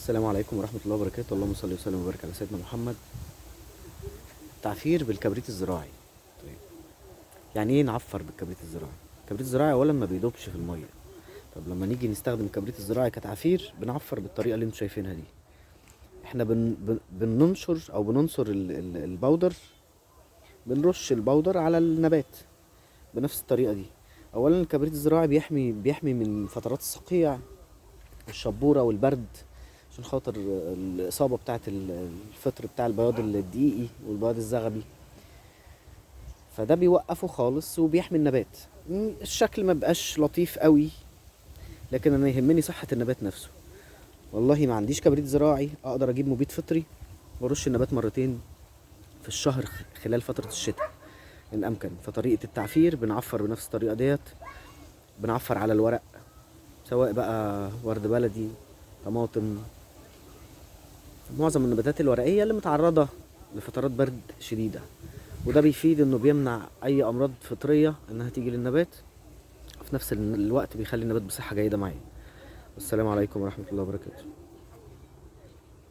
السلام عليكم ورحمة الله وبركاته. اللهم صل وسلم وبارك على سيدنا محمد. تعفير بالكبريت الزراعي. طيب، يعني ايه نعفر بالكبريت الزراعي؟ الكبريت الزراعي اولا ما بيدوبش في المية. طب لما نيجي نستخدم الكبريت الزراعي كتعفير بنعفر بالطريقة اللي انتوا شايفينها دي. احنا بننشر او بننصر البودر. بنرش البودر على النبات بنفس الطريقة دي. اولا الكبريت الزراعي بيحمي من فترات الصقيع والشبورة والبرد، عشان خاطر الإصابة بتاعة الفطر بتاع البياض الدقيقي والبياض الزغبي. فده بيوقفه خالص وبيحمي النبات. الشكل ما بقاش لطيف قوي، لكن انا يهمني صحة النبات نفسه. والله ما عنديش كبريت زراعي اقدر اجيب مبيد فطري وارش النبات مرتين في الشهر خلال فترة الشتاء ان امكن. فطريقة التعفير بنعفر بنفس الطريقة ديت. بنعفر على الورق، سواء بقى ورد بلدي، طماطم، معظم النباتات الورقية اللي متعرضة لفترات برد شديدة. وده بيفيد انه بيمنع اي امراض فطرية انها تيجي للنبات، وفي نفس الوقت بيخلي النبات بصحة جيدة معايا. والسلام عليكم ورحمة الله وبركاته.